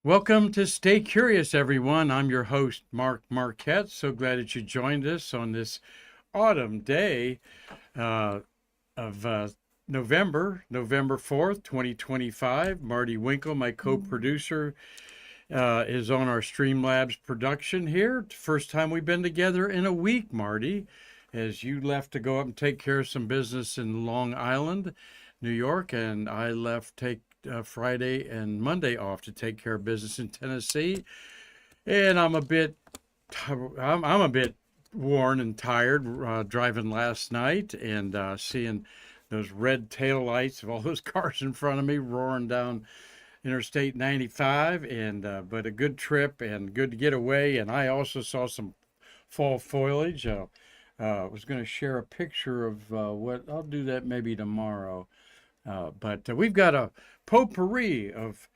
Welcome to Stay Curious, everyone. I'm your host, Mark Marquette. So glad that you joined us on this autumn day uh, of November 4th, 2025. Marty Winkle, my co-producer, is on our Streamlabs production here. First time we've been together in a week, Marty, as you left to go up and take care of some business in Long Island, New York, and I left take Friday and Monday off to take care of business in Tennessee. And I'm a bit worn and tired driving last night and seeing those red tail lights of all those cars in front of me roaring down Interstate 95, and but a good trip and good to get away. And I also saw some fall foliage. Was going to share a picture of what I'll do that maybe tomorrow. But we've got a potpourri of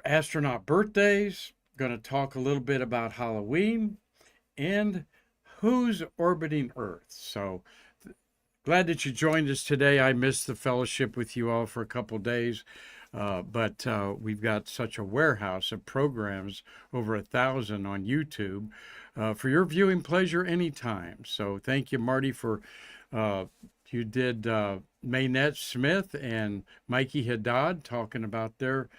astronaut birthdays. Going to talk a little bit about Halloween and who's orbiting Earth. So glad that you joined us today. I missed the fellowship with you all for a couple days. But we've got such a warehouse of programs, over 1,000 on YouTube, for your viewing pleasure anytime. So thank you, Marty, for you did Maynette Smith and Mikey Haddad talking about their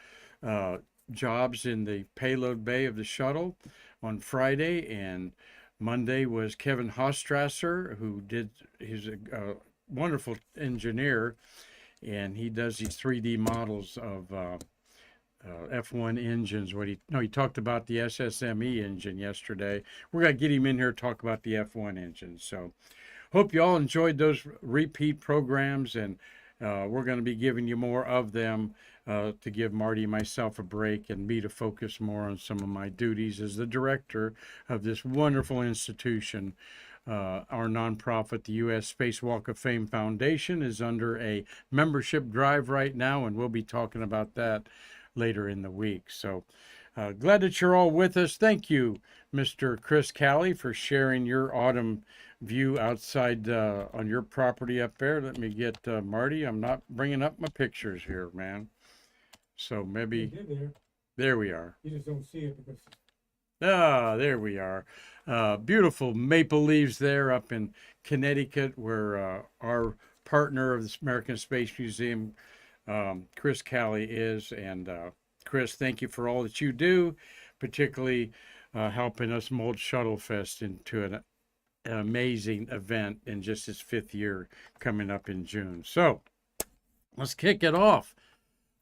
uh, jobs in the payload bay of the shuttle on Friday, and Monday was Kevin Hostrasser, who did his wonderful engineer, and he does these 3D models of F1 engines. He talked about the SSME engine yesterday. We're gonna get him in here to talk about the F1 engine. So hope you all enjoyed those repeat programs, and we're going to be giving you more of them to give Marty and myself a break and me to focus more on some of my duties as the director of this wonderful institution. Our nonprofit, the U.S. Space Walk of Fame Foundation, is under a membership drive right now, and we'll be talking about that later in the week. So glad that you're all with us. Thank you, Mr. Chris Callie, for sharing your autumn view outside on your property up there. Let me get Marty. I'm not bringing up my pictures here, man. So maybe there we are. You just don't see it because There we are. Beautiful maple leaves there up in Connecticut, where our partner of the American Space Museum, Chris Callie, is. And Chris, thank you for all that you do, particularly helping us mold Shuttle Fest into an amazing event in just its 5th year coming up in June. So let's kick it off.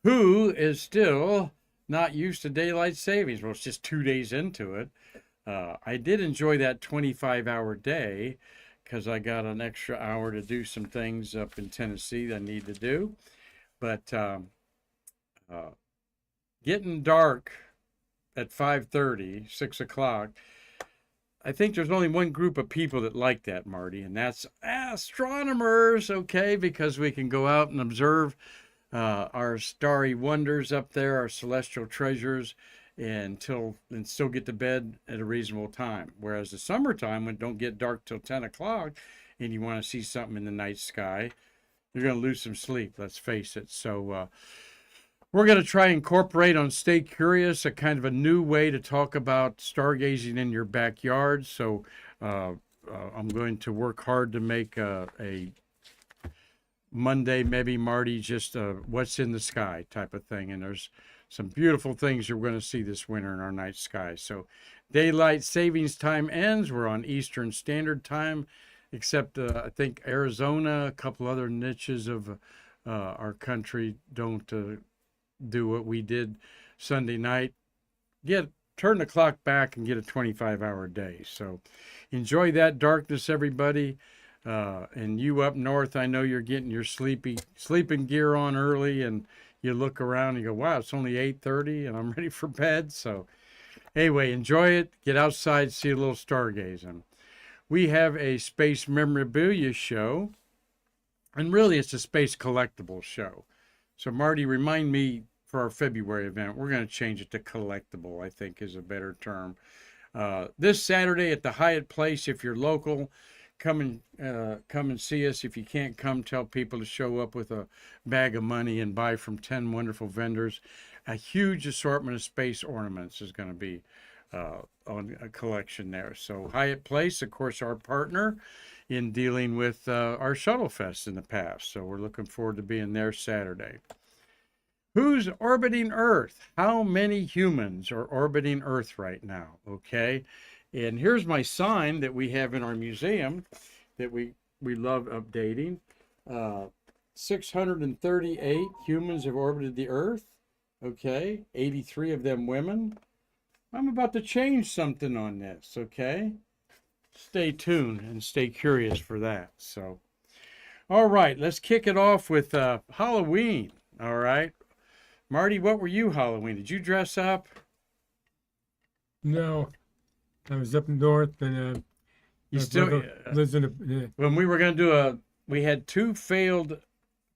Who is still not used to daylight savings? Well, it's just 2 days into it. I did enjoy that 25-hour day because I got an extra hour to do some things up in Tennessee that I need to do. But getting dark at 5:30, 6 o'clock, I think there's only one group of people that like that, Marty, and that's astronomers, okay? Because we can go out and observe our starry wonders up there, our celestial treasures, and still get to bed at a reasonable time. Whereas the summertime, when it don't get dark till 10 o'clock, and you want to see something in the night sky, you're going to lose some sleep, let's face it. So we're going to try and incorporate on Stay Curious a kind of a new way to talk about stargazing in your backyard. So I'm going to work hard to make a Monday, maybe Marty, just what's in the sky type of thing. And there's some beautiful things you're going to see this winter in our night sky. So daylight savings time ends. We're on Eastern Standard Time, except I think Arizona, a couple other niches of our country don't do what we did Sunday night. Turn the clock back and get a 25-hour day. So enjoy that darkness, everybody. And you up north, I know you're getting your sleeping gear on early, and you look around and you go, wow, it's only 8:30 and I'm ready for bed. So anyway, enjoy it. Get outside, see a little stargazing. We have a space memorabilia show, and really it's a space collectible show. So Marty, remind me for our February event, we're going to change it to collectible, I think is a better term. This Saturday at the Hyatt Place, if you're local, come and see us. If you can't come, tell people to show up with a bag of money and buy from 10 wonderful vendors. A huge assortment of space ornaments is going to be on a collection there. So Hyatt Place, of course, our partner in dealing with our Shuttle Fest in the past. So we're looking forward to being there Saturday. Who's orbiting Earth? How many humans are orbiting Earth right now? Okay. And here's my sign that we have in our museum that we love updating. 638 humans have orbited the Earth. Okay. 83 of them women. I'm about to change something on this. Okay. Stay tuned and stay curious for that. So, all right, let's kick it off with Halloween. All right. Marty, what were you Halloween? Did you dress up? No, I was up north, and You my still brother lives in when we were going to do we had two failed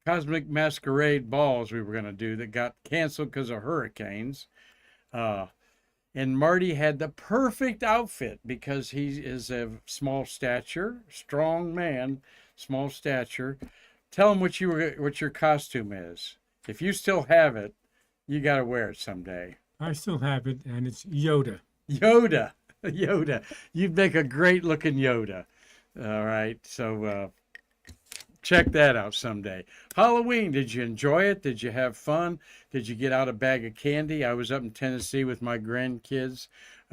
cosmic masquerade balls we were going to do that got canceled because of hurricanes. And Marty had the perfect outfit because he is a small stature, strong man, small stature. Tell him what your costume is. If you still have it, you got to wear it someday. I still have it, and it's Yoda. Yoda. Yoda. You'd make a great looking Yoda. All right. So check that out someday. Halloween, did you enjoy it? Did you have fun? Did you get out a bag of candy? I was up in Tennessee with my grandkids,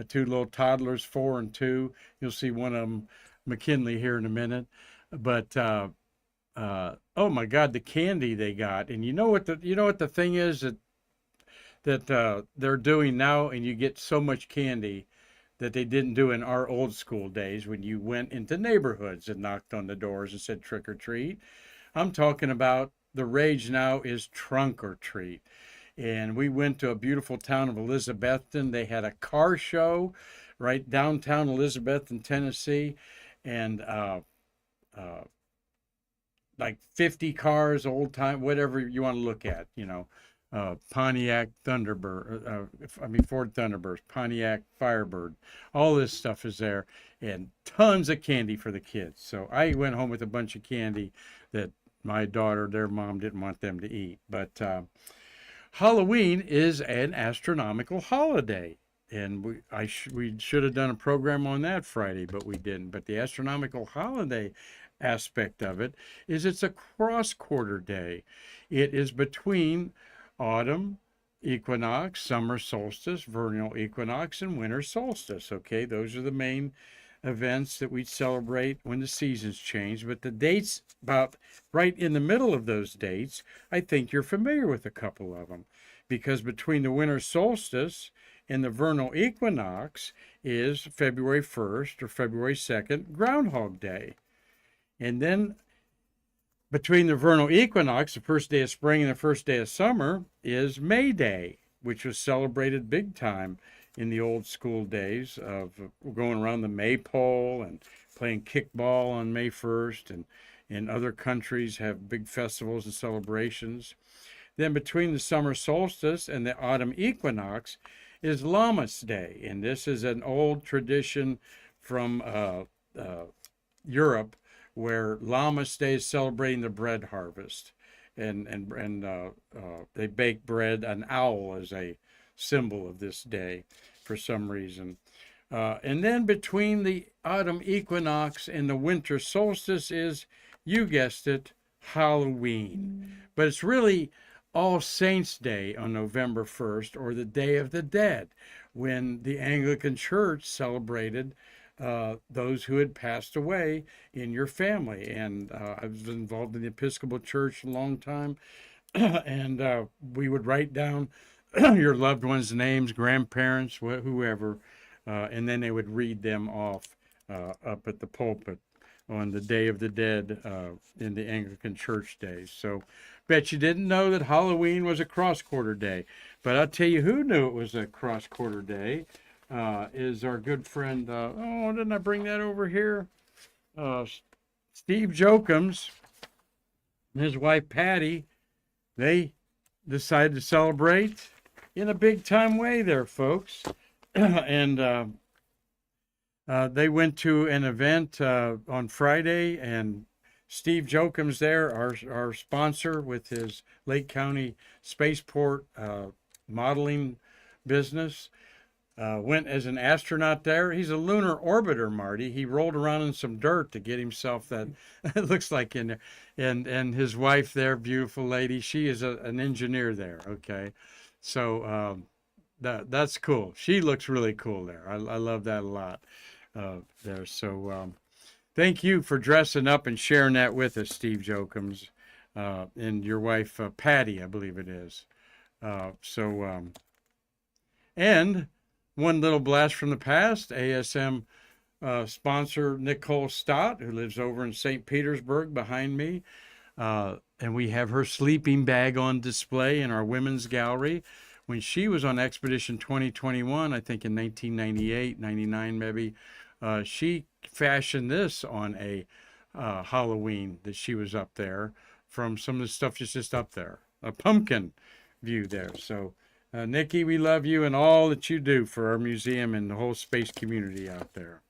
two little toddlers, 4 and 2. You'll see one of them, McKinley, here in a minute. But oh my God, the candy they got! And you know what the thing is that they're doing now, and you get so much candy that they didn't do in our old school days when you went into neighborhoods and knocked on the doors and said trick or treat. I'm talking about the rage now is trunk or treat. And we went to a beautiful town of Elizabethton. They had a car show right downtown Elizabethton, Tennessee, and like 50 cars, old time, whatever you want to look at, Pontiac Thunderbird, Ford Thunderbirds, Pontiac Firebird, all this stuff is there, and tons of candy for the kids. So I went home with a bunch of candy that my daughter, their mom, didn't want them to eat. But Halloween is an astronomical holiday. And we should have done a program on that Friday, but we didn't. But the astronomical holiday aspect of it is it's a cross-quarter day. It is between autumn equinox, summer solstice, vernal equinox, and winter solstice. Okay, those are the main events that we celebrate when the seasons change. But the dates about right in the middle of those dates, I think you're familiar with a couple of them, because between the winter solstice and the vernal equinox is February 1st or February 2nd, Groundhog Day. And then between the vernal equinox, the first day of spring, and the first day of summer is May Day, which was celebrated big time in the old school days of going around the maypole and playing kickball on May 1st. And in other countries have big festivals and celebrations. Then between the summer solstice and the autumn equinox is Lammas Day. And this is an old tradition from Europe, where Lammas Day is celebrating the bread harvest, and they bake bread. An owl is a symbol of this day for some reason. And then between the autumn equinox and the winter solstice is, you guessed it, Halloween. But it's really All Saints Day on November 1st, or the Day of the Dead, when the Anglican Church celebrated those who had passed away in your family. And I was involved in the Episcopal Church a long time, and we would write down your loved ones' names, grandparents, whoever, and then they would read them off up at the pulpit on the Day of the Dead in the Anglican Church days. So bet you didn't know that Halloween was a cross-quarter day. But I'll tell you who knew it was a cross-quarter day. Is our good friend, didn't I bring that over here? Steve Jokums and his wife Patty, they decided to celebrate in a big time way there, folks. And They went to an event on Friday, and Steve Jokem's there, our sponsor with his Lake County Spaceport modeling business. Went as an astronaut there. He's a lunar orbiter, Marty. He rolled around in some dirt to get himself that it looks like in there. And his wife there, beautiful lady, she is an engineer there. Okay, so that's cool. She looks really cool there. I love that a lot there. So thank you for dressing up and sharing that with us, Steve Jokems, and your wife Patty, I believe it is. And one little blast from the past, ASM sponsor Nicole Stott, who lives over in St. Petersburg behind me. And we have her sleeping bag on display in our women's gallery. When she was on Expedition 2021, I think in 1998, 99 maybe, she fashioned this on a Halloween that she was up there from some of the stuff that's just up there. A pumpkin view there. So Nikki, we love you and all that you do for our museum and the whole space community out there.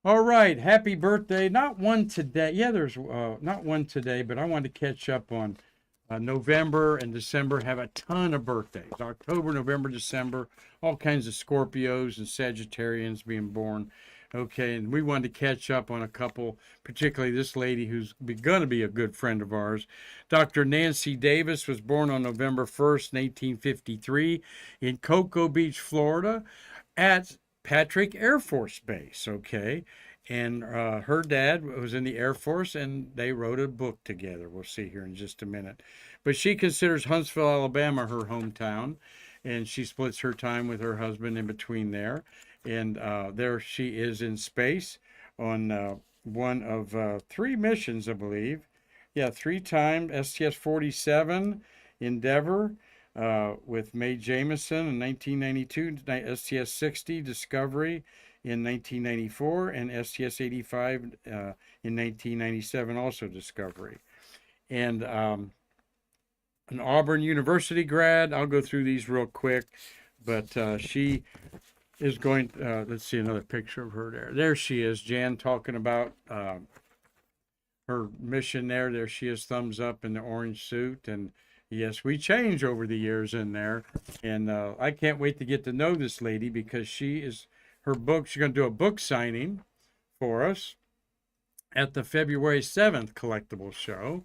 All right, happy birthday. Not one today. Yeah, there's not one today, but I wanted to catch up on November and December. Have a ton of birthdays. October, November, December, all kinds of Scorpios and Sagittarians being born. Okay, and we wanted to catch up on a couple, particularly this lady who's going to be a good friend of ours. Dr. Nancy Davis was born on November 1st, 1853 in Cocoa Beach, Florida at Patrick Air Force Base, okay? And her dad was in the Air Force, and they wrote a book together. We'll see here in just a minute. But she considers Huntsville, Alabama her hometown, and she splits her time with her husband in between there. And there she is in space on one of 3 missions, I believe. Yeah, 3 times STS-47 Endeavor with Mae Jemison in 1992, STS-60 Discovery in 1994, and STS-85 in 1997, also Discovery. And an Auburn University grad. I'll go through these real quick, but she is going, let's see another picture of her there. There she is, Jan, talking about her mission there. There she is, thumbs up in the orange suit. And yes, we change over the years in there. And I can't wait to get to know this lady because she is, her book, she's going to do a book signing for us at the February 7th collectible show.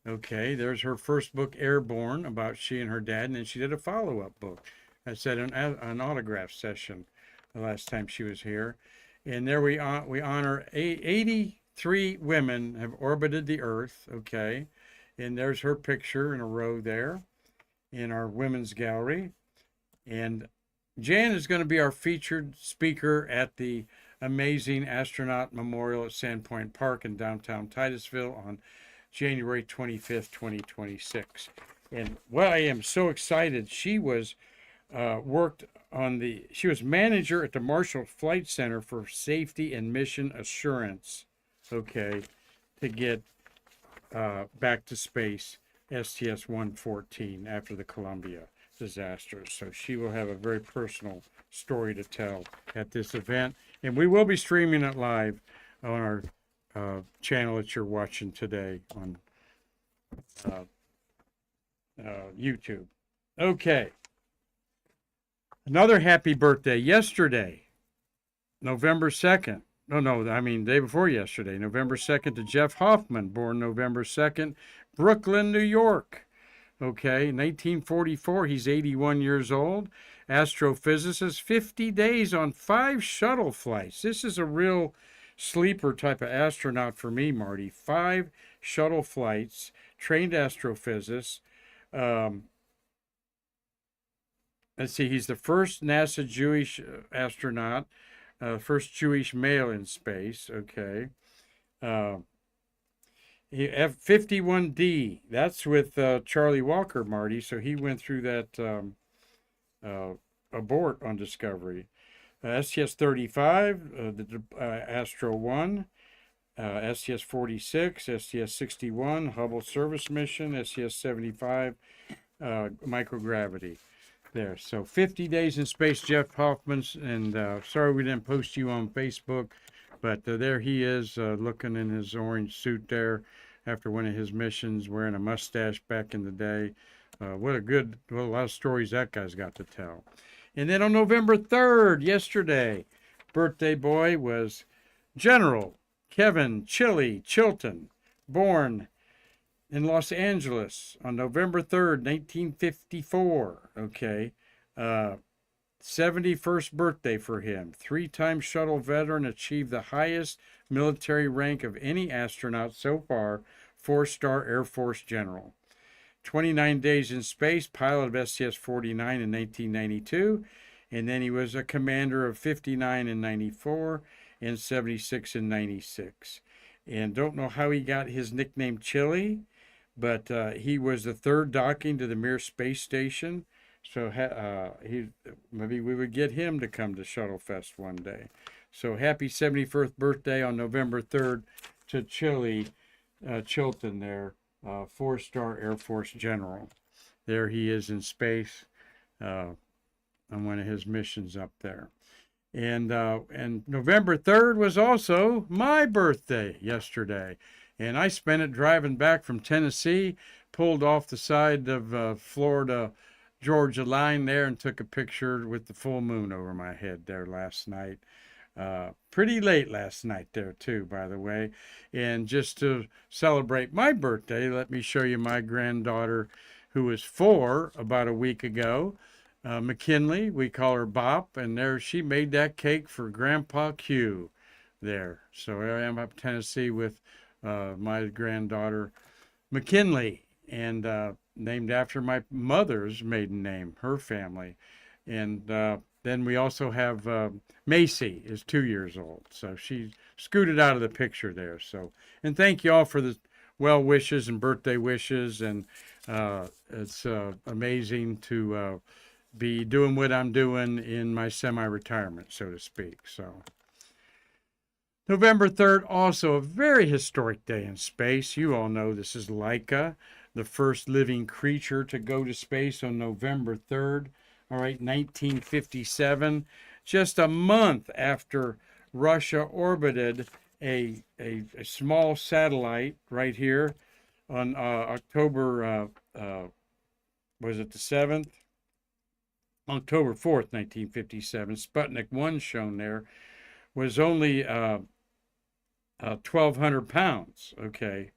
Okay, there's her first book, Airborne, about she and her dad. And then she did a follow-up book. I said an autograph session the last time she was here. And there we honor 83 women have orbited the Earth, okay? And there's her picture in a row there in our women's gallery. And Jan is going to be our featured speaker at the amazing Astronaut Memorial at Sandpoint Park in downtown Titusville on January 25th, 2026. And well, I am so excited. She was she was manager at the Marshall Flight Center for Safety and Mission Assurance, okay, to get back to space, STS-114, after the Columbia disaster. So she will have a very personal story to tell at this event. And we will be streaming it live on our channel that you're watching today on YouTube. Okay. Another happy birthday yesterday, November 2nd. Day before yesterday, November 2nd to Jeff Hoffman, born November 2nd, Brooklyn, New York. Okay, 1944, he's 81 years old. Astrophysicist, 50 days on 5 shuttle flights. This is a real sleeper type of astronaut for me, Marty. 5 shuttle flights, trained astrophysicist. Let's see, he's the first NASA Jewish astronaut, first Jewish male in space, okay. F-51D, that's with Charlie Walker, Marty, so he went through that abort on Discovery. STS-35, the Astro 1, STS-46, STS-61, Hubble Service Mission, STS-75, microgravity. there. So 50 days in space, Jeff Hoffman's, and sorry we didn't post you on Facebook, but there he is looking in his orange suit there after one of his missions, wearing a mustache back in the day. What a lot of stories that guy's got to tell. And then on November 3rd, yesterday, birthday boy was General Kevin Chilton, born in Los Angeles on November 3rd, 1954. Okay. 71st birthday for him. 3-time shuttle veteran, achieved the highest military rank of any astronaut so far, 4-star Air Force general. 29 days in space, pilot of STS-49 in 1992, and then he was a commander of 59 in 94 and 76 in 96. And don't know how he got his nickname Chili, but he was the third docking to the Mir space station. So maybe we would get him to come to Shuttle Fest one day. So happy 71st birthday on November 3rd to Chilton there, 4-star Air Force general. There he is in space on one of his missions up there. And November 3rd was also my birthday yesterday. And I spent it driving back from Tennessee, pulled off the side of Florida Georgia line there and took a picture with the full moon over my head there last night. Pretty late last night there too, by the way. And just to celebrate my birthday, let me show you my granddaughter, who was 4 about a week ago. McKinley, we call her Bop, and there she made that cake for Grandpa Q there. So here I am up in Tennessee with my granddaughter McKinley, and named after my mother's maiden name, her family. And then we also have Macy is 2 years old, so she scooted out of the picture there. So, and thank you all for the well wishes and birthday wishes, and it's amazing to be doing what I'm doing in my semi-retirement, so to speak. So November 3rd, also a very historic day in space. You all know this is Laika, the first living creature to go to space on November 3rd. All right, 1957, just a month after Russia orbited a small satellite right here on October, was it the 7th? October 4th, 1957. Sputnik 1 shown there was only 1,200 pounds, okay?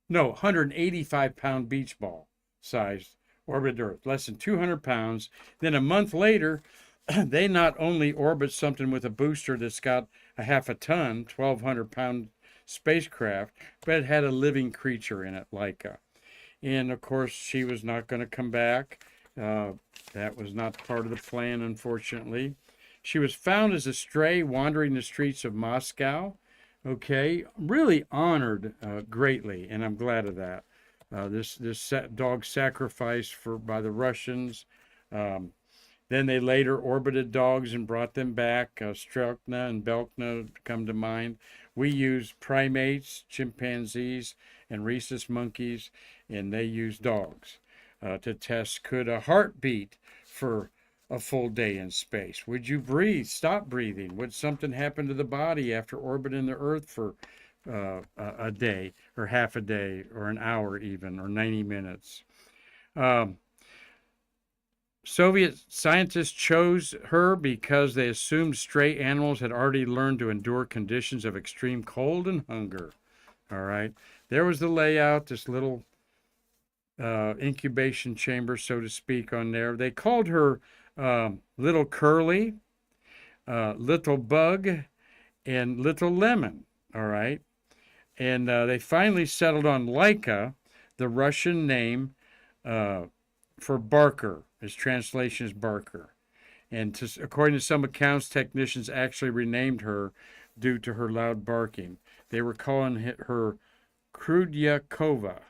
No, 185-pound beach ball sized orbited Earth, less than 200 pounds. Then a month later, they not only orbit something with a booster that's got a half a ton, 1,200-pound spacecraft, but it had a living creature in it, Laika. And of course, she was not going to come back. That was not part of the plan, unfortunately. She was found as a stray wandering the streets of Moscow. Okay, really honored greatly, and I'm glad of that. This dog sacrificed by the Russians. Then they later orbited dogs and brought them back. Strukna and Belkna come to mind. We used primates, chimpanzees, and rhesus monkeys, and they used dogs to test could a heart beat for a full day in space. Would you breathe? Stop breathing? Would something happen to the body after orbiting the Earth for a day, or half a day, or an hour even, or 90 minutes? Soviet scientists chose her because they assumed stray animals had already learned to endure conditions of extreme cold and hunger. All right. There was the layout, this little incubation chamber, so to speak, on there. They called her Little Curly, Little Bug, and Little Lemon. All right. And they finally settled on Laika, the Russian name for Barker. His translation is Barker. And according to some accounts, technicians actually renamed her due to her loud barking. They were calling her Krudyakova,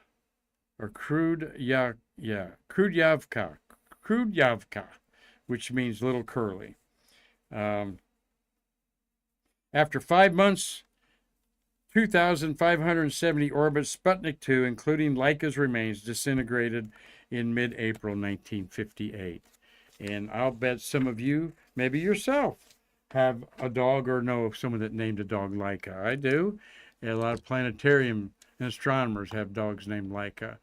or Krudyavka, which means Little Curly. After 5 months, 2,570 orbits, Sputnik 2, including Laika's remains, disintegrated in mid-April 1958. And I'll bet some of you, maybe yourself, have a dog or know someone that named a dog Laika. I do. And a lot of planetarium and astronomers have dogs named Laika.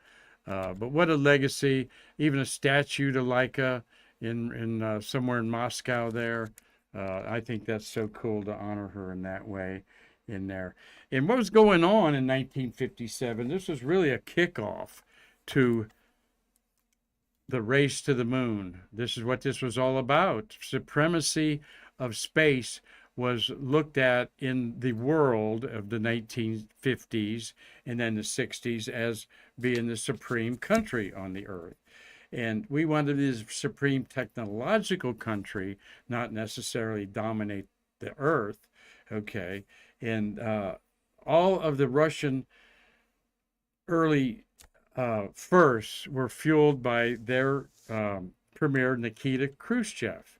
But what a legacy! Even a statue to Laika in somewhere in Moscow there. I think that's so cool to honor her in that way in there. And what was going on in 1957? This was really a kickoff to the race to the moon. This is what this was all about. Supremacy of space was looked at in the world of the 1950s and then the 60s as being the supreme country on the earth. And we wanted to be the supreme technological country, not necessarily dominate the earth. Okay. And all of the Russian early firsts were fueled by their premier, Nikita Khrushchev,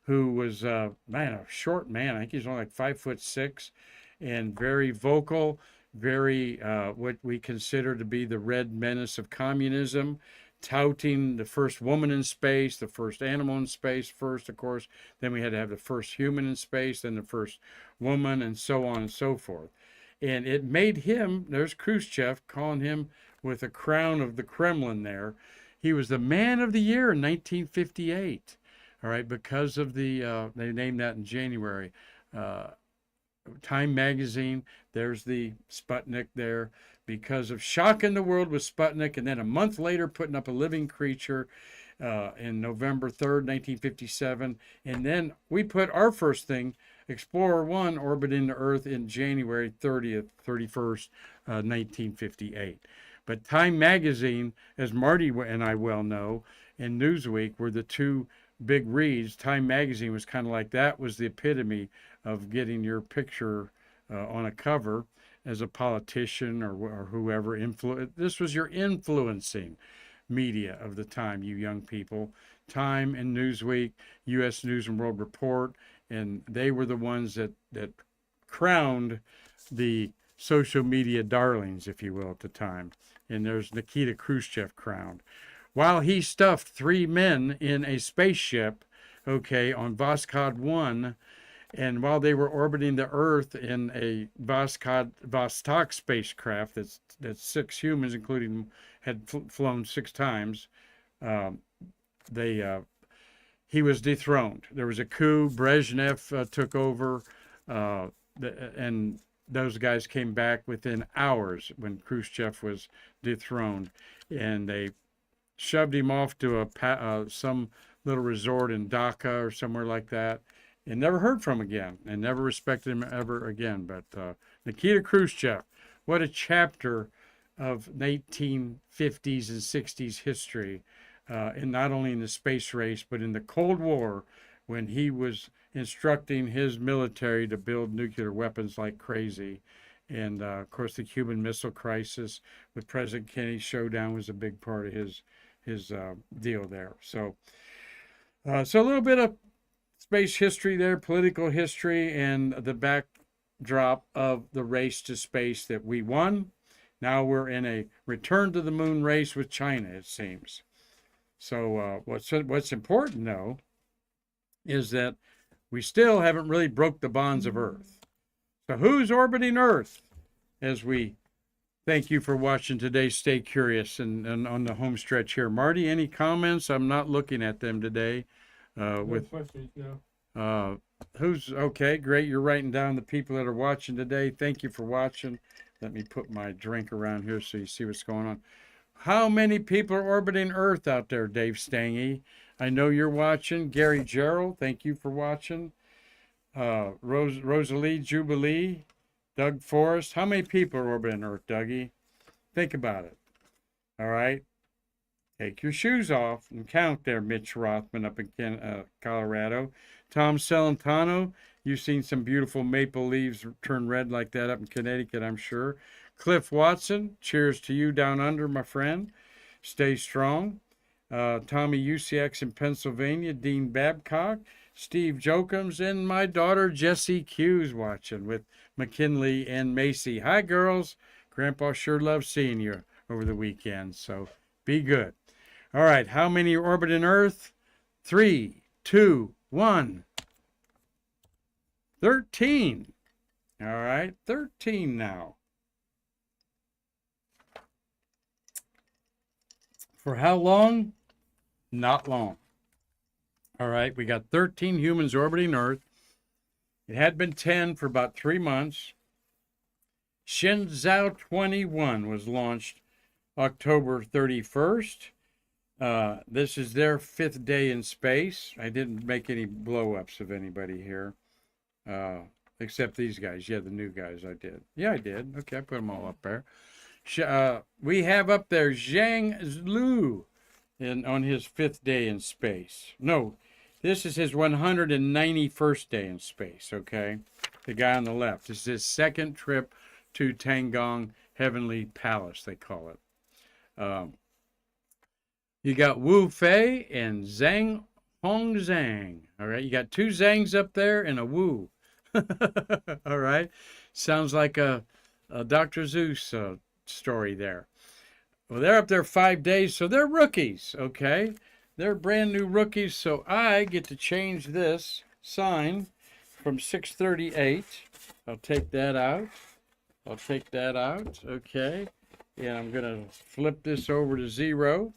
who was, man, a short man. I think he's only like 5'6" and very vocal, very what we consider to be the red menace of communism, touting the first woman in space, the first animal in space first, of course. Then we had to have the first human in space, then the first woman, and so on and so forth. And it made him, there's Khrushchev calling him with a crown of the Kremlin there. He was the man of the year in 1958. All right, because of the, they named that in January. Time magazine, there's the Sputnik there, because of shocking the world with Sputnik, and then a month later putting up a living creature in November 3rd, 1957. And then we put our first thing, Explorer 1, orbiting the Earth in January 30th, 31st, 1958. But Time magazine, as Marty and I well know, and Newsweek were the two big reads. Time magazine was kind of like that, was the epitome of getting your picture on a cover as a politician or whoever. This was your influencing media of the time, you young people. Time and Newsweek, U.S. News and World Report, and they were the ones that crowned the social media darlings, if you will, at the time. And there's Nikita Khrushchev crowned. While he stuffed 3 men in a spaceship, okay, on Voskhod 1, and while they were orbiting the Earth in a Vostok spacecraft that's 6 humans, including had flown 6 times, he was dethroned. There was a coup. Brezhnev took over, and those guys came back within hours when Khrushchev was dethroned, and they shoved him off to some little resort in Dhaka or somewhere like that, and never heard from him again, and never respected him ever again. But Nikita Khrushchev, what a chapter of 1950s and 60s history, and not only in the space race, but in the Cold War, when he was instructing his military to build nuclear weapons like crazy. And of course, the Cuban Missile Crisis with President Kennedy's showdown was a big part of his deal there. So a little bit of space history there, political history, and the backdrop of the race to space that we won. Now we're in a return to the moon race with China, it seems. So what's important, though, is that we still haven't really broke the bonds of Earth. So who's orbiting Earth? As we thank you for watching today. Stay curious and on the home stretch here. Marty, any comments? I'm not looking at them today. No questions, no. Who's okay? Great. You're writing down the people that are watching today. Thank you for watching. Let me put my drink around here so you see what's going on. How many people are orbiting Earth out there, Dave Stange? I know you're watching. Gary Gerald, thank you for watching. Rosalie Jubilee, Doug Forrest. How many people are orbiting Earth, Dougie? Think about it. All right. Take your shoes off and count there, Mitch Rothman up in Colorado. Tom Celentano, you've seen some beautiful maple leaves turn red like that up in Connecticut, I'm sure. Cliff Watson, cheers to you down under, my friend. Stay strong. Tommy Usiak in Pennsylvania. Dean Babcock. Steve Jokums, and my daughter Jessie Q's watching with McKinley and Macy. Hi, girls. Grandpa sure loves seeing you over the weekend, so be good. All right, how many are orbiting Earth? 3, 2, 1. 13. All right, 13 now. For how long? Not long. All right, we got 13 humans orbiting Earth. It had been 10 for about 3 months. Shenzhou 21 was launched October 31st. This is their 5th day in space. I didn't make any blow-ups of anybody here, except these guys. Yeah, the new guys I did. Yeah, I did. Okay, I put them all up there. We have up there Zhang Lu on his 5th day in space. No, this is his 191st day in space, okay? The guy on the left. This is his 2nd trip to Tiangong Heavenly Palace, they call it. You got Wu Fei and Zhang Hongzhang. All right, you got 2 Zhangs up there and a Wu. All right, sounds like a Dr. Zeus story there. Well, they're up there 5 days, so they're rookies, okay? They're brand new rookies, so I get to change this sign from 638. I'll take that out. Okay. And I'm going to flip this over to 0.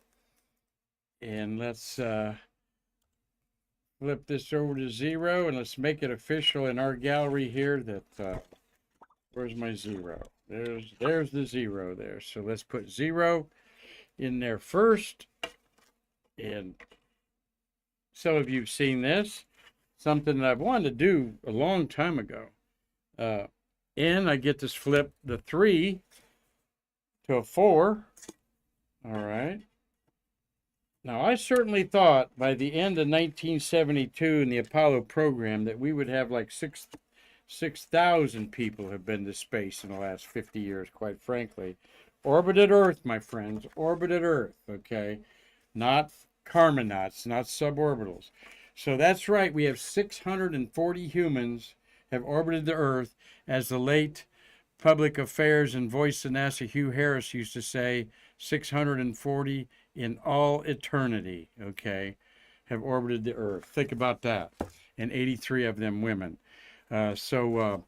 And let's flip this over to 0, and let's make it official in our gallery here that, where's my 0? There's the 0 there. So let's put 0 in there first. And some of you have seen this, something that I've wanted to do a long time ago. And I get to flip the 3 to a 4. All right. Now, I certainly thought by the end of 1972 in the Apollo program that we would have like 6,000 people have been to space in the last 50 years, quite frankly. Orbited Earth, my friends, orbited Earth, okay? Not Karmanauts, not suborbitals. So that's right, we have 640 humans have orbited the Earth, as the late public affairs and voice of NASA Hugh Harris used to say, 640 in all eternity, okay, have orbited the Earth. Think about that. And 83 of them women. So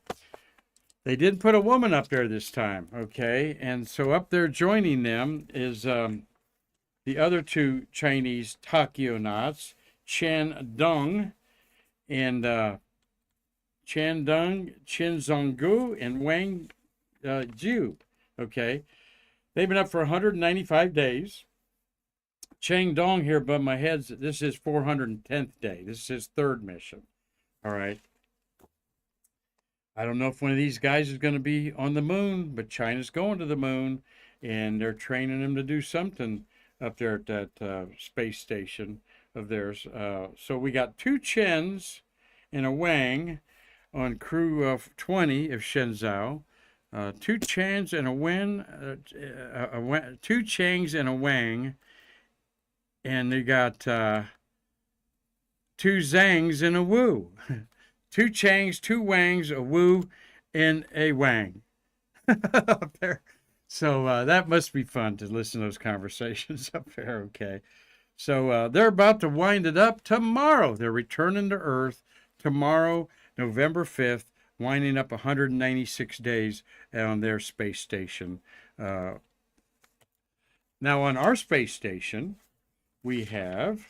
they did put a woman up there this time, okay? And so up there joining them is the other 2 Chinese tachionnauts, Chen Dong and Chen Zhonggu, and Wang Jiu, okay? They've been up for 195 days. Chang Dong here above my head, this is his 410th day. This is his 3rd mission. All right. I don't know if one of these guys is going to be on the moon, but China's going to the moon, and they're training him to do something up there at that space station of theirs. So we got 2 Chens and a Wang on crew of 20 of Shenzhou. 2 Chens and a Wen, 2 Changs and a Wang, and they got 2 Zhangs and a Wu. 2 Changs, 2 Wangs, a Wu, and a Wang up there. So that must be fun to listen to those conversations up there, okay? So they're about to wind it up tomorrow. They're returning to Earth tomorrow, November 5th, winding up 196 days on their space station. Now, on our space station, we have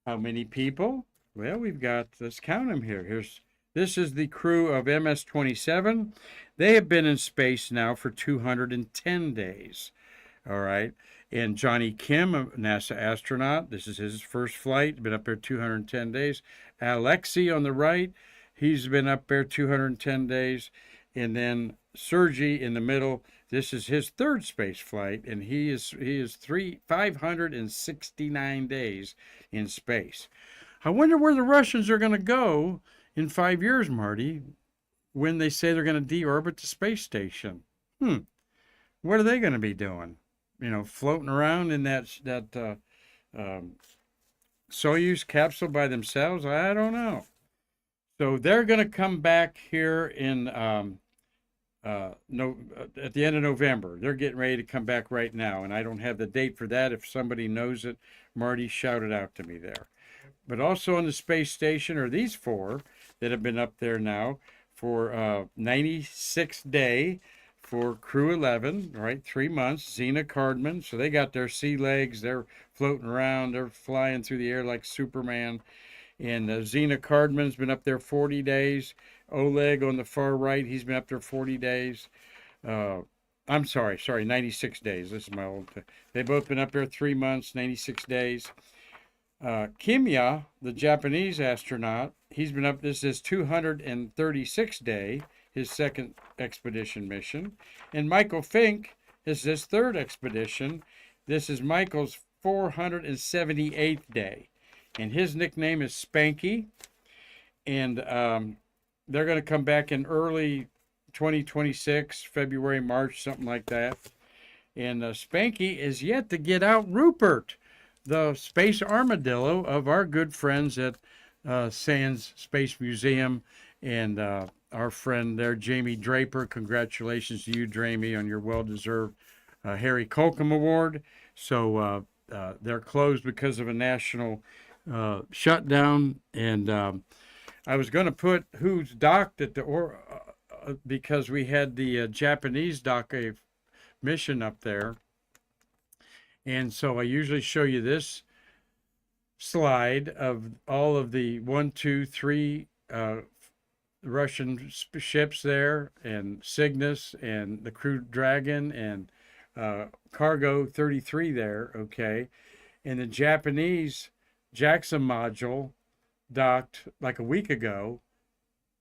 how many people? Well, we've got, let's count them here. This is the crew of MS-27. They have been in space now for 210 days. All right. And Johnny Kim, a NASA astronaut, this is his first flight, been up there 210 days. Alexei on the right, he's been up there 210 days. And then Sergey in the middle, this is his 3rd space flight, and he is 569 days in space. I wonder where the Russians are going to go in 5 years, Marty, when they say they're going to deorbit the space station. What are they going to be doing? You know, floating around in that Soyuz capsule by themselves? I don't know. So they're going to come back here in at the end of November. They're getting ready to come back right now, and I don't have the date for that. If somebody knows it, Marty, shout it out to me there. but also on the space station are these four that have been up there now for 96th day for Crew 11, right? 3 months. Xena Cardman, so they got their sea legs. They're floating around. They're flying through the air like Superman. And Xena Cardman's been up there 40 days. Oleg on the far right, he's been up there 40 days. I'm sorry, 96 days. This is my old. They've both been up there 3 months, 96 days. Kimya, the Japanese astronaut, he's been up. This is 236th day, his second expedition mission. And Michael Fink is his third expedition. This is Michael's 478th day. And his nickname is Spanky. And they're going to come back in early 2026, February, March, something like that. And Spanky is yet to get out Rupert, the space armadillo of our good friends at Sands Space Museum. And our friend there, Jamie Draper. Congratulations to you, Jamie, on your well-deserved Harry Colcom Award. So they're closed because of a national shutdown. And I was going to put who's docked at the because we had the Japanese dock a mission up there. And so I usually show you this slide of all of the 1, 2, 3 Russian ships there, and Cygnus and the Crew Dragon and Cargo 33 there, okay? And the Japanese JAXA module docked like a week ago,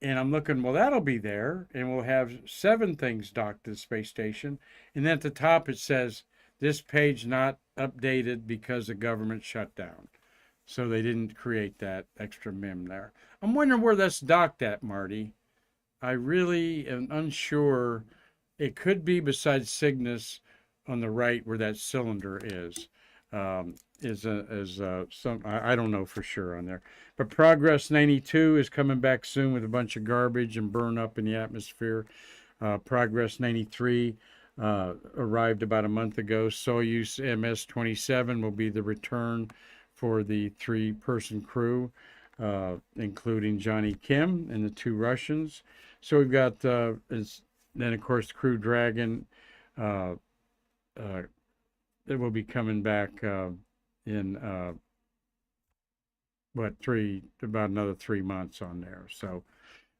and I'm looking, well, that'll be there, and we'll have 7 things docked to the space station. And then at the top it says, this page not updated because the government shut down. So they didn't create that extra mem there. I'm wondering where that's docked at, Marty. I really am unsure. It could be beside Cygnus on the right where that cylinder is. I don't know for sure on there. But Progress 92 is coming back soon with a bunch of garbage and burn up in the atmosphere. Progress 93 arrived about a month ago. Soyuz MS-27 will be the return for the 3-person crew, including Johnny Kim and the 2 Russians. So we've got, then of course, Crew Dragon that will be coming back in about another 3 months on there. So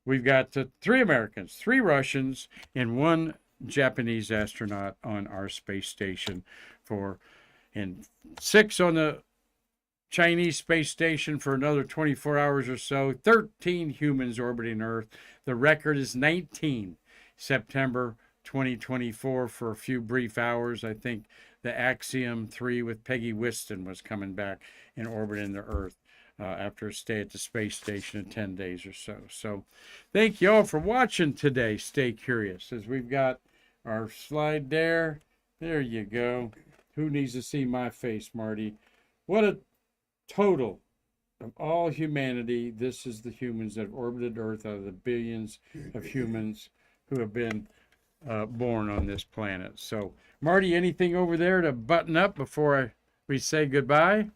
we've got 3 Americans, 3 Russians, and 1 Japanese astronaut on our space station and 6 on the Chinese space station for another 24 hours or so. 13 humans orbiting Earth. The record is 19, September 2024 for a few brief hours. I think the Axiom 3 with Peggy Whiston was coming back and orbiting the Earth after a stay at the space station in 10 days or so. So thank you all for watching today. Stay curious, as we've got our slide there. There you go. Who needs to see my face, Marty? What a total of all humanity. This is the humans that have orbited Earth out of the billions of humans who have been born on this planet. So, Marty, anything over there to button up before we say goodbye?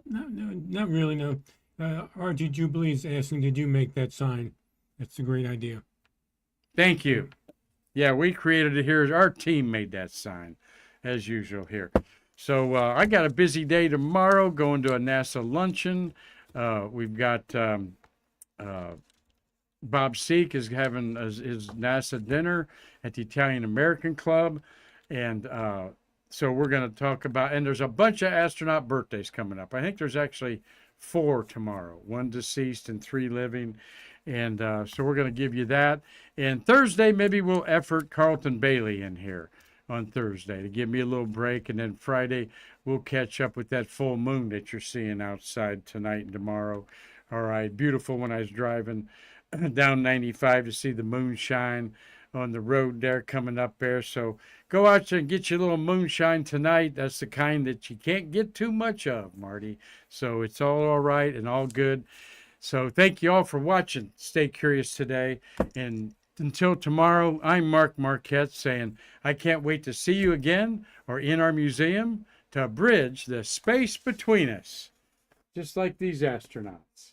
Not really, no. RG Jubilee is asking, did you make that sign? That's a great idea. Thank you. Yeah, we created it here. Our team made that sign, as usual here. So I got a busy day tomorrow, going to a NASA luncheon. We've got Bob Seek is having his NASA dinner at the Italian American Club. And so we're going to talk about, and there's a bunch of astronaut birthdays coming up. I think there's actually 4 tomorrow, 1 deceased and 3 living. And so we're going to give you that. And Thursday, maybe we'll effort Carlton Bailey in here on Thursday to give me a little break. And then Friday, we'll catch up with that full moon that you're seeing outside tonight and tomorrow. All right, beautiful when I was driving down 95 to see the moonshine on the road there coming up there. So go out there and get your little moonshine tonight. That's the kind that you can't get too much of, Marty. So it's all right and all good. So thank you all for watching. Stay curious today. And until tomorrow, I'm Mark Marquette saying, I can't wait to see you again or in our museum to bridge the space between us, just like these astronauts.